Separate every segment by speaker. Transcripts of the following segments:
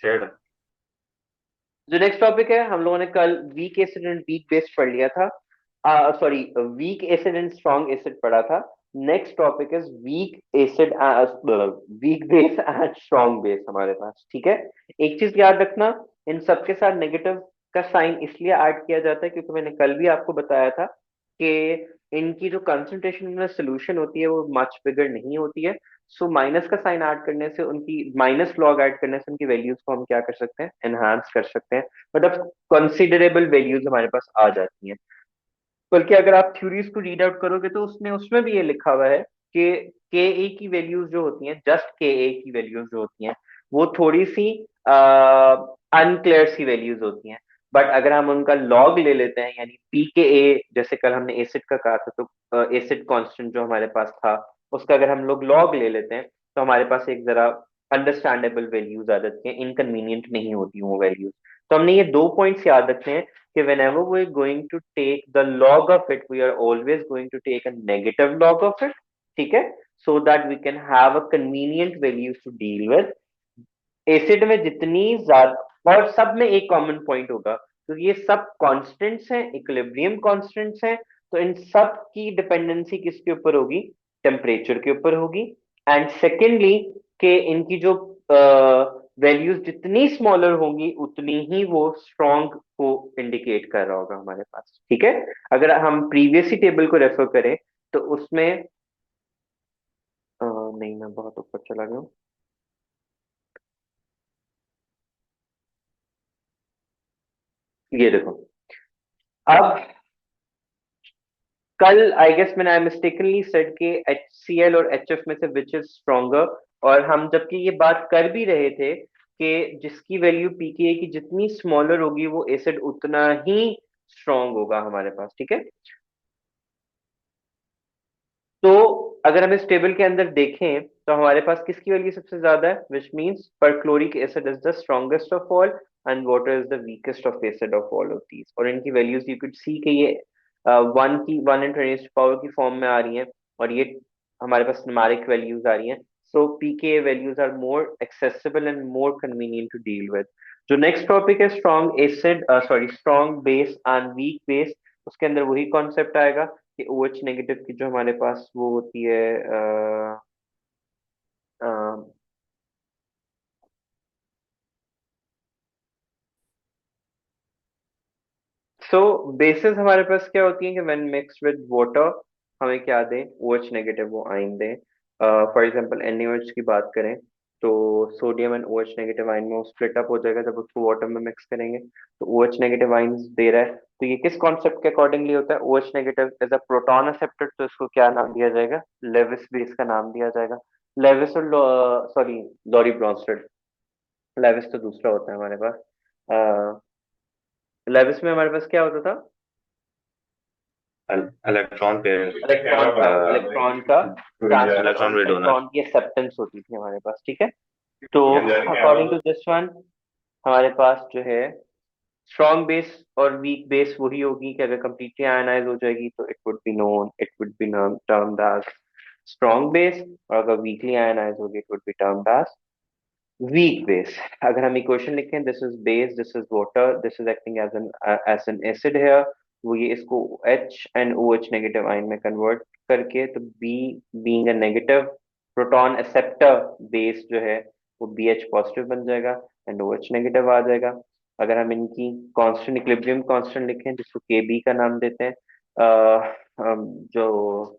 Speaker 1: Shade.
Speaker 2: जो next topic है, हम लोगों ने कल week acid and weak base पढ़ लिया था। Sorry, week acid and strong acid पढ़ा था। Next topic is weak acid, weak base and strong base हमारे पास। ठीक है, एक चीज याद रखना, इन सबके साथ नेगेटिव का साइन इसलिए ऐड किया जाता है क्योंकि मैंने कल भी आपको बताया था कि इनकी जो कंसंट्रेशन में सोल्यूशन होती है वो मच बिगर नहीं होती है। सो माइनस का साइन ऐड करने से, उनकी माइनस लॉग ऐड करने से उनकी वैल्यूज को हम क्या कर सकते हैं, एनहांस कर सकते हैं। मतलब कंसिडरेबल वैल्यूज हमारे पास आ जाती हैं। बल्कि अगर आप थ्योरीज को रीड आउट करोगे तो उसने उसमें भी ये लिखा हुआ है कि के ए की वैल्यूज जो होती हैं, जस्ट के ए की वैल्यूज जो होती हैं, वो थोड़ी सी अनक्लियर सी वैल्यूज होती हैं। बट अगर हम उनका लॉग ले लेते हैं, यानी पी के ए, जैसे कल हमने एसिड का कहा था, तो एसिड कांस्टेंट जो हमारे पास था, उसका अगर हम लोग लॉग ले लेते हैं तो हमारे पास एक जरा अंडरस्टैंडेबल वैल्यूज आ जाती हैं, इनकन्वीनियंट नहीं होती वो वैल्यूज। तो हमने ये दो पॉइंट्स याद रखने हैं कि whenever we're going to take the log of it, we are always going to take a negative log of it. ठीक है, so that we can have a convenient values to deal with। Acid में जितनी ज्यादा, और सब में एक common point होगा क्योंकि ये सब कांस्टेंट्स हैं, इक्विलिब्रियम कांस्टेंट्स हैं, तो इन सब की डिपेंडेंसी किसके ऊपर होगी, टेम्परेचर के ऊपर होगी। एंड सेकेंडली, कि इनकी जो वैल्यूज जितनी स्मॉलर होंगी उतनी ही वो स्ट्रॉन्ग को इंडिकेट कर रहा होगा हमारे पास। ठीक है, अगर हम प्रीवियस ही टेबल को रेफर करें तो उसमें नहीं, मैं बहुत ऊपर चला गया हूँ। ये देखो, अब कल आई गेस मैंने आई मिस्टेकनली सेड कि एच सी एल और एच एफ में से विच इज स्ट्रोंगर। और हम जबकि ये बात कर भी रहे थे कि जिसकी वैल्यू पीकेए की जितनी स्मॉलर होगी वो एसिड उतना ही स्ट्रांग होगा हमारे पास। ठीक है, तो अगर हम इस टेबल के अंदर देखें तो हमारे पास किसकी वैल्यू सबसे ज्यादा है, which means perchloric acid is the strongest of all and water is the weakest of acid of all of these. और इनकी वैल्यूज यू कुड सी कि ये 1 इन 10 पावर की फॉर्म में आ रही हैं, और ये हमारे पास न्यूमेरिक वैल्यूज आ रही हैं। So PK values are more accessible and more convenient to deal with. जो नेक्स्ट टॉपिक है strong acid, sorry strong base and weak base, उसके अंदर वही कॉन्सेप्ट आएगा कि ओ एच नेगेटिव की जो हमारे पास वो होती है, सो बेसिस हमारे पास क्या होती है कि व्हेन मिक्स्ड विद वाटर हमें क्या दें, ओ एच नेगेटिव वो आइन दें। फॉर एग्जांपल NaOH की बात करें तो sodium and O H negative ion में वो स्प्लिट अप हो जाएगा जब उसको वाटर में मिक्स करेंगे, तो ओ एच नेगेटिव आइंस दे रहा है। तो ये किस कॉन्सेप्ट के अकॉर्डिंगली होता है, O H negative as a proton acceptor, तो इसको क्या नाम दिया जाएगा, लेविस बेस का नाम दिया जाएगा। लेविस और सॉरी, लॉरी ब्रॉन्स्टेड। लेविस तो दूसरा होता है हमारे पास। लेविस में हमारे पास क्या होता था,
Speaker 1: इलेक्ट्रॉन पेयर।
Speaker 2: इलेक्ट्रॉन का ट्रांसफर
Speaker 1: इलेक्ट्रॉन
Speaker 2: और
Speaker 1: विल डोनर।
Speaker 2: इलेक्ट्रॉन की एक्सेप्टेंस होती थी हमारे पास। ठीक है, तो अकॉर्डिंग टू दिस वन हमारे पास जो है स्ट्रॉन्ग बेस और वीक बेस वही होगी कि अगर कंप्लीटली आयनाइज हो जाएगी तो it would be termed as strong base, और अगर वीकली आयनाइज होगी it would be termed as weak base. अगर हम इक्वेशन लिखें, this is base, this is water, this is acting as an acid here, वो ये इसको H and OH negative ion में कन्वर्ट करके, तो B being a negative proton acceptor base जो है वो BH पॉजिटिव बन जाएगा एंड OH नेगेटिव आ जाएगा। अगर हम इनकी कांस्टेंट, इक्विलिब्रियम कांस्टेंट लिखें जिसको KB का नाम देते हैं, जो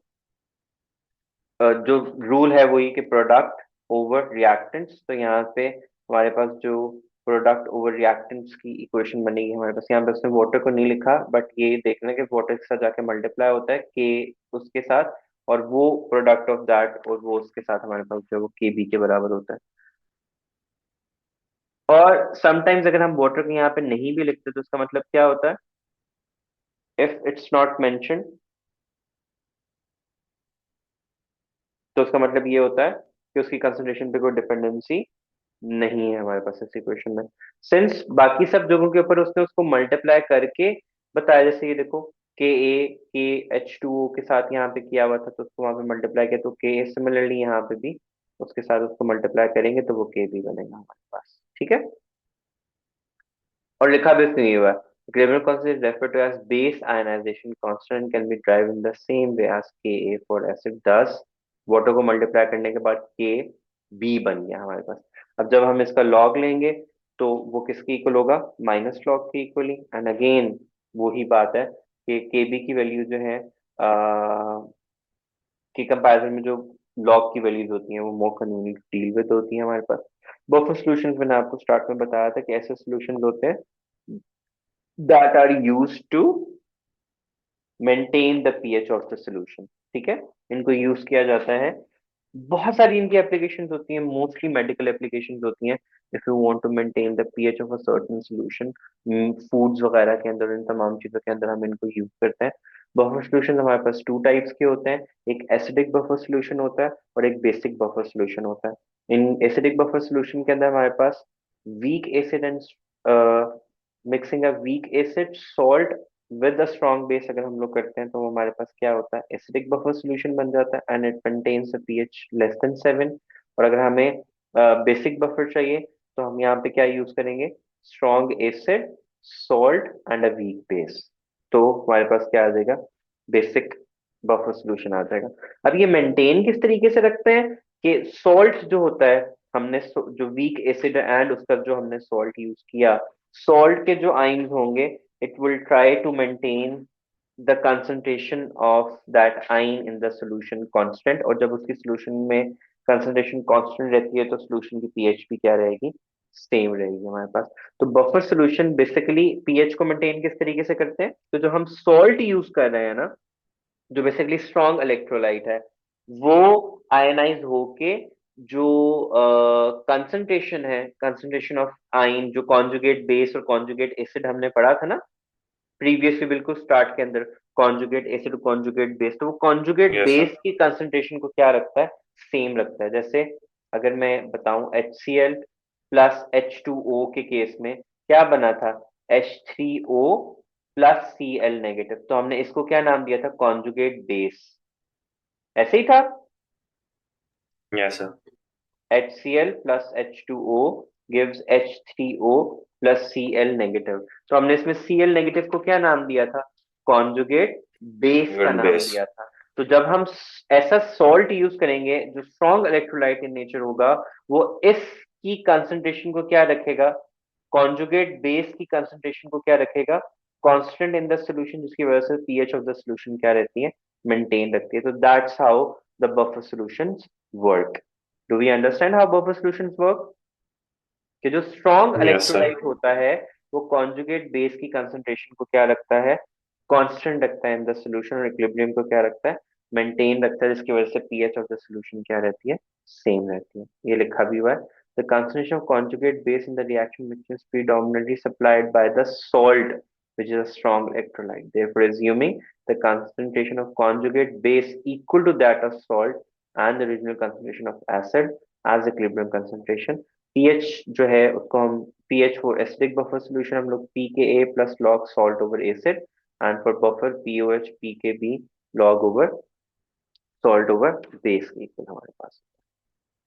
Speaker 2: जो रूल है वो ये कि प्रोडक्ट ओवर रिएक्टेंट्स, तो यहाँ पे हमारे पास जो प्रोडक्ट ओवर रिएक्टेंट्स की इक्वेशन बनेगी हमारे पास, यहाँ पे उसने वाटर को नहीं लिखा बट ये देखना कि वाटर के साथ जाके मल्टीप्लाई होता है के उसके साथ, और वो प्रोडक्ट ऑफ दैट और वो उसके साथ हमारे पास जो है वो KB के बराबर होता है। और समटाइम्स अगर हम वाटर को यहाँ पे नहीं भी लिखते तो उसका मतलब क्या होता है, इफ इट्स नॉट मेंशन, तो उसका मतलब ये होता है कि उसकी कंसंट्रेशन पे कोई डिपेंडेंसी नहीं है हमारे पास इस इक्वेशन में। सिंस बाकी सब जगहों के ऊपर उसने उसको मल्टीप्लाई करके बताया, जैसे ये देखो के H2O के साथ यहाँ पे किया हुआ था तो उसको वहां पे मल्टीप्लाई किया, तो के सिमिलरली यहाँ पे भी उसके साथ उसको मल्टीप्लाई करेंगे तो वो के भी बनेगा हमारे पास। ठीक है, और लिखा भी नहीं हुआ है। Grignard constant is referred to as base ionization constant and can be derived in the same way as Ka for acid. Thus, water को मल्टीप्लाई करने के बाद के बी बन गया हमारे पास। अब जब हम इसका लॉग लेंगे तो वो किसके इक्वल होगा, माइनस लॉग के इक्वली। एंड अगेन वही बात है कि के बी की वैल्यू जो है के कंपैरिजन में जो लॉग की वैल्यूज होती हैं वो मोर कन्वीनियंट डील विद होती हैं हमारे पास। बफर सॉल्यूशंस मैंने आपको स्टार्ट में बताया था कि ऐसे सॉल्यूशंस होते हैं that are used to maintain the pH of the solution। ठीक है, इनको यूज किया जाता है, बहुत सारी इनकी एप्लीकेशंस होती हैं, मोस्टली मेडिकल एप्लीकेशंस होती हैं। If you want to maintain the pH of a certain solution, foods वगैरह के अंदर, इन तमाम चीजों के अंदर हम इनको यूज करते हैं। बफर सॉल्यूशन हमारे पास टू टाइप्स के होते हैं, एक एसिडिक बफर सॉल्यूशन होता है और एक बेसिक बफर सॉल्यूशन होता है। इन एसिडिक बफर सॉल्यूशन के अंदर हमारे पास weak acid and mixing a weak acid salt with a strong base अगर हम लोग करते हैं तो हमारे पास क्या होता है, एसिडिक बफर सॉल्यूशन बन जाता है and it contains a pH less than 7। और अगर हमें बेसिक बफर चाहिए तो हम यहाँ पे क्या यूज करेंगे, strong acid salt and a weak base. तो हमारे पास क्या आ जाएगा, बेसिक बफर सॉल्यूशन आ जाएगा। अब ये मेंटेन किस तरीके से रखते हैं कि सॉल्ट जो होता है, हमने जो वीक एसिड एंड उसका जो हमने सॉल्ट यूज किया, सॉल्ट के जो आयंस होंगे it will try to maintain the concentration of that ion in the solution constant। और जब उसकी solution में concentration constant रहती है तो solution की pH भी क्या रहेगी, सेम रहेगी हमारे पास। तो बफर सॉल्यूशन बेसिकली पीएच को मेंटेन किस तरीके से करते हैं, तो जो हम सॉल्ट यूज कर रहे हैं ना, जो बेसिकली स्ट्रॉन्ग इलेक्ट्रोलाइट है, वो आयनाइज होके जो कंसंट्रेशन है, कंसंट्रेशन ऑफ आयन, जो कॉन्जुगेट बेस और कॉन्जुगेट एसिड हमने पढ़ा था ना प्रीवियसली बिल्कुल स्टार्ट के अंदर, कॉन्जुगेट एसिड कॉन्जुगेट बेस, तो वो कॉन्जुगेट
Speaker 1: यस सर।
Speaker 2: बेस की कंसंट्रेशन को क्या रखता है, सेम रखता है। जैसे अगर मैं बताऊं HCl प्लस H2O के केस में क्या बना था, H3O प्लस Cl नेगेटिव, तो हमने इसको क्या नाम दिया था, कॉन्जुगेट बेस। ऐसे ही था,
Speaker 1: yes sir.
Speaker 2: HCl plus H2O gives H3O plus Cl negative. तो हमने इसमें Cl नेगेटिव को क्या नाम दिया था, कॉन्जुगेट बेस का
Speaker 1: गुड
Speaker 2: नाम
Speaker 1: बेस।
Speaker 2: दिया था। तो जब हम ऐसा सॉल्ट यूज करेंगे जो स्ट्रॉन्ग इलेक्ट्रोलाइट इन नेचर होगा, वो इसकी कंसंट्रेशन को क्या रखेगा, कॉन्जुगेट बेस की कंसंट्रेशन को क्या रखेगा, कांस्टेंट इन द सॉल्यूशन, जिसकी वजह से पीएच ऑफ द सॉल्यूशन क्या रहती है, मेंटेन रखती है। तो that's how the buffer solutions work. Do we understand how buffer solutions work, कि जो स्ट्रॉन्ग
Speaker 1: यस सर।
Speaker 2: इलेक्ट्रोलाइट होता है वो कॉन्जुगेट बेस की कंसंट्रेशन को क्या रखता है, कांस्टेंट रखता है इन द सॉल्यूशन, और इक्विलिब्रियम को क्या रखता है, मेंटेन रखता है, जिसकी वजह से पीएच ऑफ द सॉल्यूशन क्या रहती है, सेम रहती है। ये लिखा भी हुआ है, the concentration of conjugate base in the reaction mixture is predominantly supplied by the salt, which is a strong electrolyte. Therefore, assuming the concentration of conjugate base equal to that of salt and the original concentration of acid as equilibrium concentration, pH जो है उसको हम pH for acidic buffer solution हम लोग P K A plus log salt over acid, and for buffer pOH P K B log over salt over base equal हमारे पास।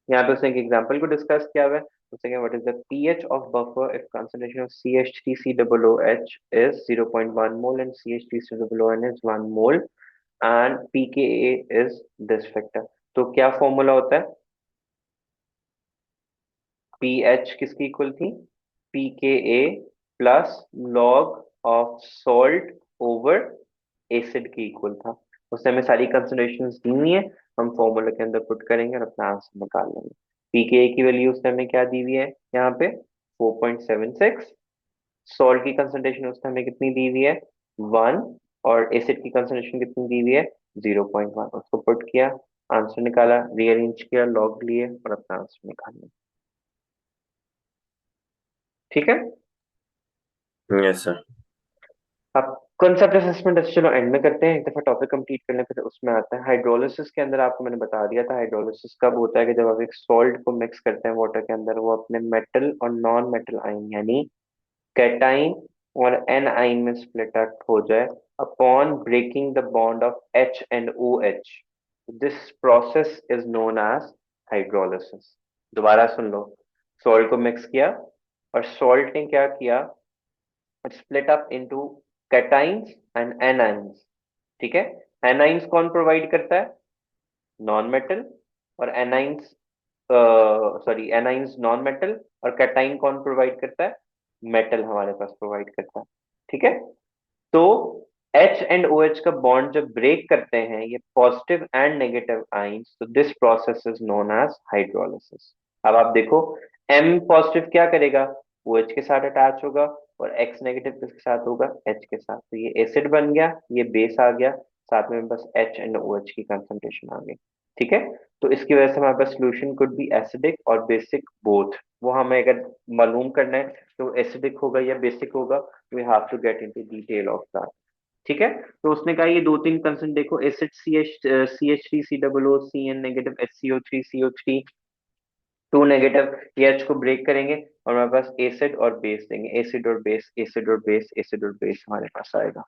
Speaker 2: यहाँ पे उसने एक एग्जांपल को डिस्कस किया हुआ है, उसने what is the pH of buffer if concentration of CH3COOH is 0.1 mole and CH3COON is 1 mole and pKa is this factor। तो क्या फॉर्मूला होता है, पीएच किसकी इक्वल थी, P K A plus log of salt over acid की equal था। उसने हमें सारी कंसिडरेशन दी हुई है, हम फॉर्मूला के अंदर पुट करेंगे और अपना आंसर निकाल लेंगे। पी के ए की वैल्यू उसने हमें क्या दी हुई है यहाँ पे, 4.76। सॉल्ट की कंसंट्रेशन उसने हमें कितनी दी हुई है, 1। और एसिड की कंसंट्रेशन कितनी दी हुई है, 0.1। उसको पुट किया, आंसर निकाला, रीअरेंज किया, लॉग लिए और अपना आंसर निकाल लिया। ठीक है।
Speaker 1: Yes sir.
Speaker 2: अब कॉन्सेप्ट असेसमेंट चलो एंड में करते हैं, एक दफा टॉपिक कंप्लीट कर लें फिर उसमें आता है। हाइड्रोलिसिस के अंदर आपको मैंने बता दिया था, हाइड्रोलिसिस कब होता है कि जब आप एक सॉल्ट को मिक्स करते हैं वाटर के अंदर, वो अपने मेटल और नॉन मेटल आयन यानी कैटाइन और एन आयन में स्प्लिट अप हो जाए upon breaking the bond of H and O H. This process is known as hydrolysis. दोबारा सुन लो, सॉल्ट को मिक्स किया और सॉल्ट ने क्या किया, split up into cations and anions. ठीक है, एनाइंस कौन प्रोवाइड करता है? Non metal. और anions, sorry, anions non metal, और कैटाइन कौन प्रोवाइड करता है? मेटल हमारे पास प्रोवाइड करता है। ठीक है, तो H एंड OH का बॉन्ड जब ब्रेक करते हैं ये पॉजिटिव एंड नेगेटिव आइंस, तो this process is known as hydrolysis. अब आप देखो, M पॉजिटिव क्या करेगा? OH के साथ अटैच होगा, और X नेगेटिव किसके साथ होगा? H के साथ। तो ये एसिड बन गया, ये बेस आ गया, साथ में बस H एंड OH की कंसंट्रेशन आ गई। ठीक है, तो इसकी वजह से हमारे पास सोल्यूशन कुड बी एसिडिक और बेसिक बोथ। वो हमें अगर मालूम करना है तो एसिडिक होगा या बेसिक होगा, we have to get into detail of that. ठीक है, तो उसने कहा ये दो तीन कंसेंट देखो, acid CH3 COO, CN negative HCO3 CO3 2 negative, ये H को ब्रेक करेंगे और हमारे पास एसिड और बेस देंगे, एसिड और बेस, एसिड और बेस, एसिड और बेस हमारे पास आएगा।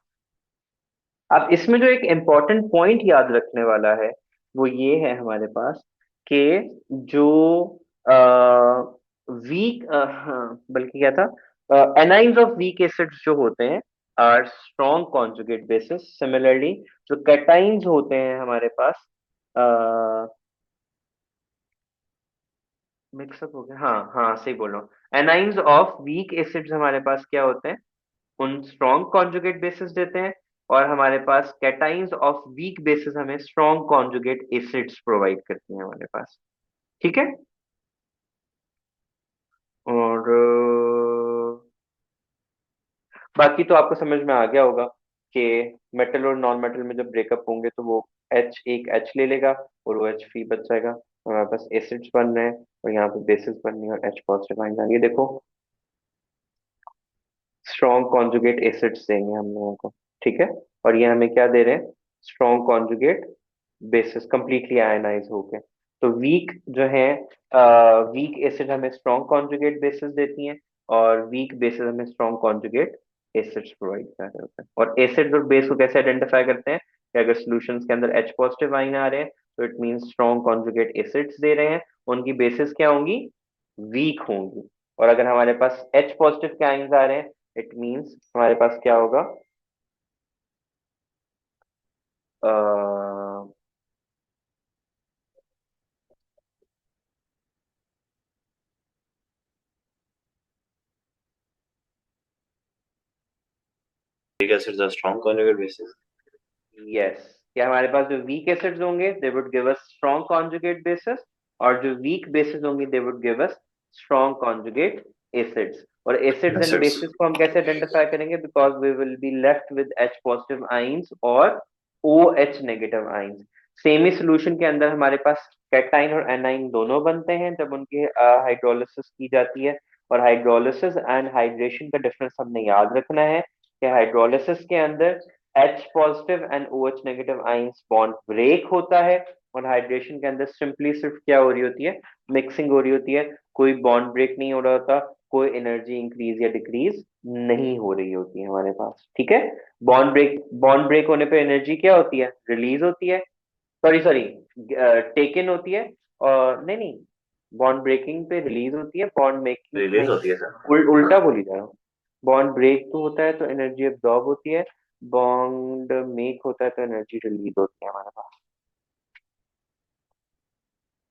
Speaker 2: अब इसमें जो एक इम्पोर्टेंट पॉइंट याद रखने वाला है वो ये है हमारे पास कि जो वीक, हाँ बल्कि क्या था, एनाइंस ऑफ वीक एसिड्स जो होते हैं are strong conjugate bases. Similarly जो कैटाइंस होते हैं हमारे पास, मिक्सअप हो गया, हाँ हाँ सही बोल रहा हूँ, एनाइंस ऑफ वीक एसिड्स हमारे पास क्या होते हैं? उन स्ट्रॉन्ग कॉन्जुगेट बेसिस देते हैं, और हमारे पास कैटाइंस ऑफ वीक बेसिस हमें स्ट्रॉन्ग कॉन्जुगेट एसिड्स प्रोवाइड करती हैं हमारे पास। ठीक है, और बाकी तो आपको समझ में आ गया होगा कि मेटल और नॉन मेटल में जब ब्रेकअप होंगे तो वो एक H ले लेगा और वो H फ्री बच जाएगा, हमारे पास एसिड्स बन रहे हैं और यहाँ पे बेसिस बन रही है और H पॉजिटिव आएंगे। ये देखो, स्ट्रॉन्ग कॉन्जुगेट एसिड्स देंगे हम लोगों को। ठीक है, और ये हमें क्या दे रहे हैं? Strong conjugate bases, completely ionize हो गए। तो वीक जो है, वीक एसिड हमें स्ट्रॉन्ग कॉन्जुगेट बेसिस देती हैं, और वीक बेसिस हमें स्ट्रॉन्ग कॉन्जुगेट एसिड्स प्रोवाइड कर रहे होते हैं। और एसिड और बेस को कैसे आइडेंटिफाई करते हैं कि अगर सॉल्यूशंस के अंदर H पॉजिटिव आइन आ रहे हैं तो it means strong conjugate acids दे रहे हैं, उनकी बेसिस क्या होंगी? वीक होंगी। और अगर हमारे पास H पॉजिटिव के आइंस आ रहे हैं, इट मींस हमारे पास क्या होगा? Uh,
Speaker 1: Weak acids are strong conjugate bases.
Speaker 2: Yes, क्या हमारे पास जो वीक एसिड्स होंगे they would give us strong conjugate bases, और जो वीक बेसिस होंगे they would give us strong conjugate acids. और एसिड्स एंड
Speaker 1: Acids.
Speaker 2: बेसिस को हम कैसे आइडेंटिफाई करेंगे? Because we will be left with H positive ions और OH नेगेटिव आइंस। सेम ही solution के अंदर हमारे पास कैटाइन और एनाइन दोनों बनते हैं जब उनकी हाइड्रोलिसिस की जाती है। और हाइड्रोलिसिस एंड हाइड्रेशन का डिफरेंस हमने याद रखना है कि हाइड्रोलिसिस के अंदर H positive and OH negative ions bond break होता है, और हाइड्रेशन के अंदर सिंपली सिर्फ क्या हो रही होती है? मिक्सिंग हो रही होती है, कोई बॉन्ड ब्रेक नहीं हो रहा होता, कोई एनर्जी इंक्रीज या डिक्रीज नहीं हो रही होती है हमारे पास। ठीक है, बॉन्ड ब्रेक होने पे एनर्जी क्या होती है? रिलीज होती है, सॉरी सॉरी, टेकन होती है, और नहीं नहीं, बॉन्ड ब्रेकिंग पे रिलीज होती है, बॉन्ड मेकिंग
Speaker 1: रिलीज
Speaker 2: नहीं,
Speaker 1: होती है सर.
Speaker 2: उल्टा बोली जा रहा हूँ। बॉन्ड ब्रेक तो होता है तो एनर्जी एब्जॉर्ब होती है, बॉन्ड मेक होता है तो एनर्जी रिलीज होती है हमारे पास,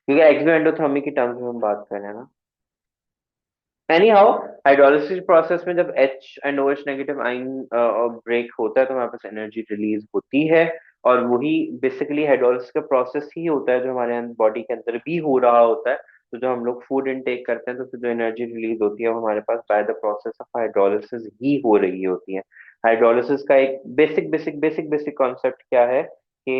Speaker 2: क्योंकि एक्सो एंडोथर्मी की टर्म्स में हम बात कर रहे हैं ना। एनी हाउ, हाइड्रोलिसिस प्रोसेस में जब H and OH negative ion break होता है तो हमारे पास एनर्जी रिलीज होती है, और वही बेसिकली हाइड्रोलिसिस का प्रोसेस ही होता है जो हमारे बॉडी के अंदर भी हो रहा होता है। तो जो हम लोग फूड इनटेक करते हैं तो फिर जो एनर्जी रिलीज होती है वो हमारे पास by the process of hydrolysis ही हो रही होती है। हाइड्रोलिसिस का एक basic basic basic basic concept क्या है कि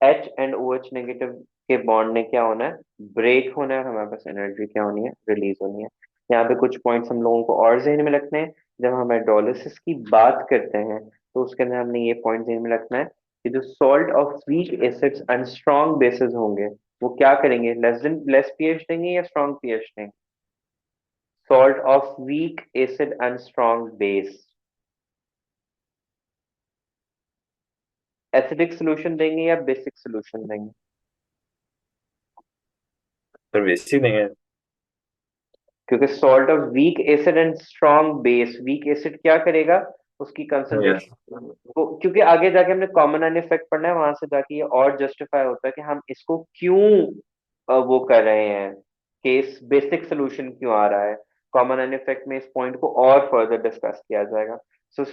Speaker 2: H एंड OH नेगेटिव के बॉन्ड ने क्या होना है? ब्रेक होना है, और हमारे पास एनर्जी क्या होनी है? रिलीज होनी है। यहाँ पे कुछ पॉइंट्स हम लोगों को और जहन में रखने हैं। जब हम हाइड्रोलिसिस की बात करते हैं तो उसके अंदर हमने ये पॉइंट जहन में रखना है कि जो salt of weak acids and strong bases होंगे वो क्या करेंगे? लेस पीएच देंगे या स्ट्रॉन्ग पीएच देंगे? Salt of week acid and strong base acidic solution देंगे या बेसिक सोल्यूशन देंगे?
Speaker 1: सर बेसिक देंगे.
Speaker 2: क्योंकि salt of week acid and strong base, weak acid क्या करेगा, उसकी
Speaker 1: यस।
Speaker 2: कंसंट्रेशन वो, क्योंकि आगे जाके हमने कॉमन एन इफेक्ट पढ़ना है, वहां से जाके ये और जस्टिफाई होता है कि हम इसको क्यों वो कर रहे हैं, केस बेसिक सोल्यूशन क्यों आ रहा है। कॉमन एन इफेक्ट में इस पॉइंट को और फर्दर डिस्कस किया जाएगा। सो